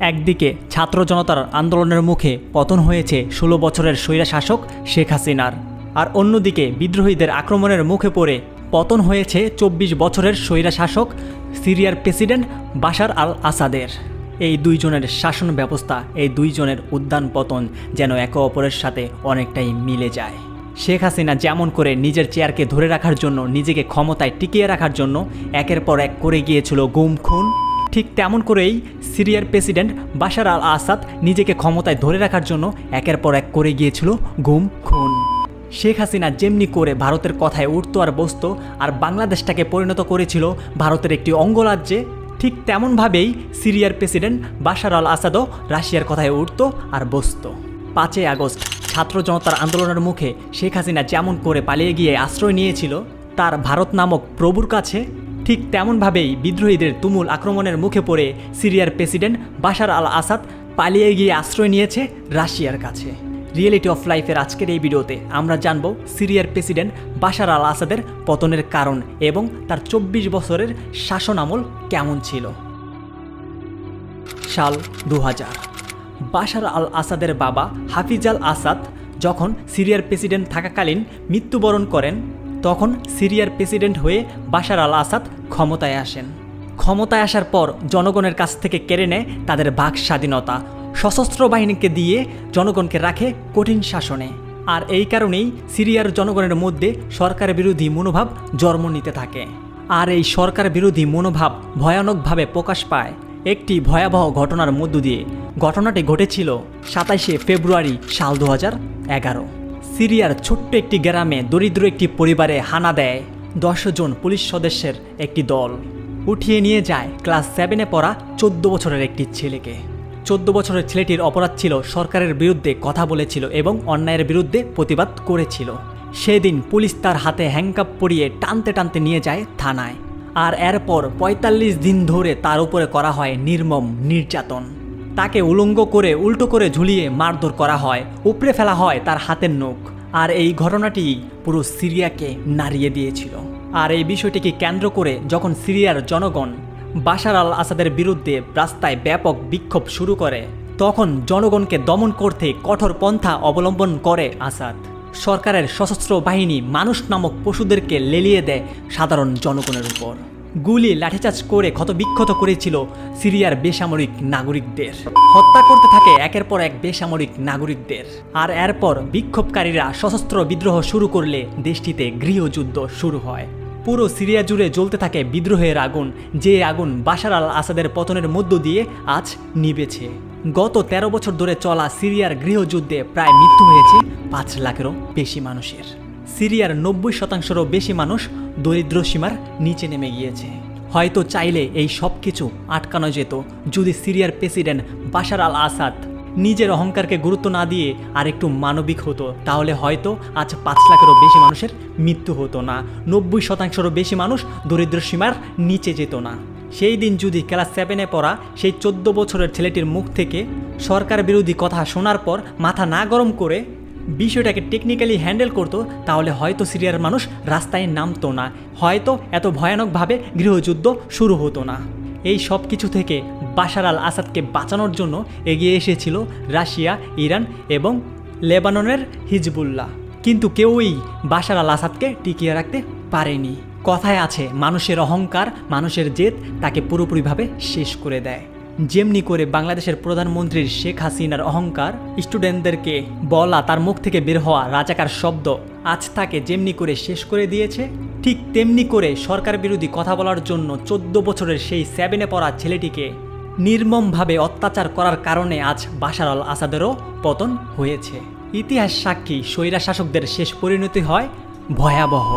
একদিকে ছাত্র জনতার আন্দোলনের মুখে পতন হয়েছে ১৬ বছরের স্বৈরশাসক শেখ হাসিনার, আর অন্যদিকে বিদ্রোহীদের আক্রমণের মুখে পড়ে পতন হয়েছে ২৪ বছরের স্বৈরশাসক সিরিয়ার প্রেসিডেন্ট বাশার আল আসাদের। এই দুইজনের শাসন ব্যবস্থা, এই দুইজনের উদ্যান পতন যেন একে অপরের সাথে অনেকটাই মিলে যায়। শেখ হাসিনা যেমন করে নিজের চেয়ারকে ধরে রাখার জন্য, নিজেকে ক্ষমতায় টিকিয়ে রাখার জন্য একের পর এক করে গিয়েছিল গুম খুন, ঠিক তেমন করেই সিরিয়ার প্রেসিডেন্ট বাশার আল আসাদ নিজেকে ক্ষমতায় ধরে রাখার জন্য একের পর এক করে গিয়েছিল গুম খুন। শেখ হাসিনা যেমনি করে ভারতের কথায় উঠত আর বসত, আর বাংলাদেশটাকে পরিণত করেছিল ভারতের একটি অঙ্গরাজ্যে, ঠিক তেমনভাবেই সিরিয়ার প্রেসিডেন্ট বাশার আল আসাদও রাশিয়ার কথায় উঠত আর বসত। ৫ই আগস্ট ছাত্র জনতার আন্দোলনের মুখে শেখ হাসিনা যেমন করে পালিয়ে গিয়ে আশ্রয় নিয়েছিল তার ভারত নামক প্রভুর কাছে, ঠিক তেমনভাবেই বিদ্রোহীদের তুমুল আক্রমণের মুখে পড়ে সিরিয়ার প্রেসিডেন্ট বাশার আল আসাদ পালিয়ে গিয়ে আশ্রয় নিয়েছে রাশিয়ার কাছে। রিয়েলিটি অফ লাইফের আজকের এই ভিডিওতে আমরা জানব সিরিয়ার প্রেসিডেন্ট বাশার আল আসাদের পতনের কারণ এবং তার ২৪ বছরের শাসন আমল কেমন ছিল। সাল ২০০০। বাশার আল আসাদের বাবা হাফিজ আল আসাদ যখন সিরিয়ার প্রেসিডেন্ট থাকাকালীন মৃত্যুবরণ করেন, তখন সিরিয়ার প্রেসিডেন্ট হয়ে বাশার আল আসাদ ক্ষমতায় আসেন। ক্ষমতায় আসার পর জনগণের কাছ থেকে কেড়ে নেয় তাদের বাক স্বাধীনতা, সশস্ত্র বাহিনীকে দিয়ে জনগণকে রাখে কঠিন শাসনে। আর এই কারণেই সিরিয়ার জনগণের মধ্যে সরকার বিরোধী মনোভাব জন্ম নিতে থাকে। আর এই সরকার বিরোধী মনোভাব ভয়ানকভাবে প্রকাশ পায় একটি ভয়াবহ ঘটনার মধ্য দিয়ে। ঘটনাটি ঘটেছিল ২৭শে ফেব্রুয়ারি সাল ২০১১। সিরিয়ার ছোট্ট একটি গ্রামে দরিদ্র একটি পরিবারে হানা দেয় ১০ জন পুলিশ সদস্যের একটি দল। উঠিয়ে নিয়ে যায় ক্লাস 7-এ পড়া ১৪ বছরের একটি ছেলেকে। ১৪ বছরের ছেলেটির অপরাধ ছিল সরকারের বিরুদ্ধে কথা বলেছিল এবং অন্যায়ের বিরুদ্ধে প্রতিবাদ করেছিল। সেদিন পুলিশ তার হাতে হ্যান্ডকাপ পরিয়ে টানতে টানতে নিয়ে যায় থানায়। আর এরপর ৪৫ দিন ধরে তার উপরে করা হয় নির্মম নির্যাতন। তাকে উলঙ্গ করে উল্টো করে ঝুলিয়ে মারধর করা হয়, উপড়ে ফেলা হয় তার হাতের নখ। আর এই ঘটনাটি পুরো সিরিয়াকে নাড়িয়ে দিয়েছিল। আর এই বিষয়টিকে কেন্দ্র করে যখন সিরিয়ার জনগণ বাশার আল আসাদের বিরুদ্ধে রাস্তায় ব্যাপক বিক্ষোভ শুরু করে, তখন জনগণকে দমন করতে কঠোর পন্থা অবলম্বন করে আসাদ। সরকারের সশস্ত্র বাহিনী মানুষ নামক পশুদেরকে লেলিয়ে দেয় সাধারণ জনগণের উপর। গুলি লাঠিচার্জ করে ক্ষতবিক্ষত করেছিল সিরিয়ার বেসামরিক নাগরিকদের, হত্যা করতে থাকে একের পর এক বেসামরিক নাগরিকদের। আর এরপর বিক্ষোভকারীরা সশস্ত্র বিদ্রোহ শুরু করলে দেশটিতে গৃহযুদ্ধ শুরু হয়। পুরো সিরিয়া জুড়ে জ্বলতে থাকে বিদ্রোহের আগুন, যে আগুন বাশার আল আসাদের পতনের মধ্য দিয়ে আজ নিভেছে। গত ১৩ বছর ধরে চলা সিরিয়ার গৃহযুদ্ধে প্রায় মৃত্যু হয়েছে ৫ লাখেরও বেশি মানুষের। সিরিয়ার ৯০% বেশি মানুষ দরিদ্র সীমার নিচে নেমে গিয়েছে। হয়তো চাইলে এই সব কিছু আটকানো যেত যদি সিরিয়ার প্রেসিডেন্ট বাশার আল আসাদ নিজের অহংকারকে গুরুত্ব না দিয়ে আর একটু মানবিক হতো, তাহলে হয়তো আজ ৫ লাখেরও বেশি মানুষের মৃত্যু হতো না, ৯০%-রও বেশি মানুষ দরিদ্র সীমার নিচে যেত না। সেই দিন যদি ক্লাস 7-এ পড়া সেই ১৪ বছরের ছেলেটির মুখ থেকে সরকার বিরোধী কথা শোনার পর মাথা না গরম করে বিষয়টাকে টেকনিক্যালি হ্যান্ডেল করতো, তাহলে হয়তো সিরিয়ার মানুষ রাস্তায় নামতো না, হয়তো এত ভয়ানকভাবে গৃহযুদ্ধ শুরু হতো না। এই সব কিছু থেকে বাশার আল আসাদকে বাঁচানোর জন্য এগিয়ে এসেছিল রাশিয়া, ইরান এবং লেবাননের হিজবুল্লাহ, কিন্তু কেউই বাশার আল আসাদকে টিকিয়ে রাখতে পারেনি। কথায় আছে মানুষের অহংকার, মানুষের জেদ তাকে পুরোপুরিভাবে শেষ করে দেয়। যেমনি করে বাংলাদেশের প্রধানমন্ত্রীর শেখ হাসিনার অহংকার, স্টুডেন্টদেরকে বলা তার মুখ থেকে বের হওয়া রাজাকার শব্দ আজ তাকে যেমনি করে শেষ করে দিয়েছে, ঠিক তেমনি করে সরকার বিরোধী কথা বলার জন্য ১৪ বছরের সেই 7-এ পড়া ছেলেটিকে নির্মমভাবে অত্যাচার করার কারণে আজ বাশার আল আসাদেরও পতন হয়েছে। ইতিহাস সাক্ষী স্বৈরা শাসকদের শেষ পরিণতি হয় ভয়াবহ।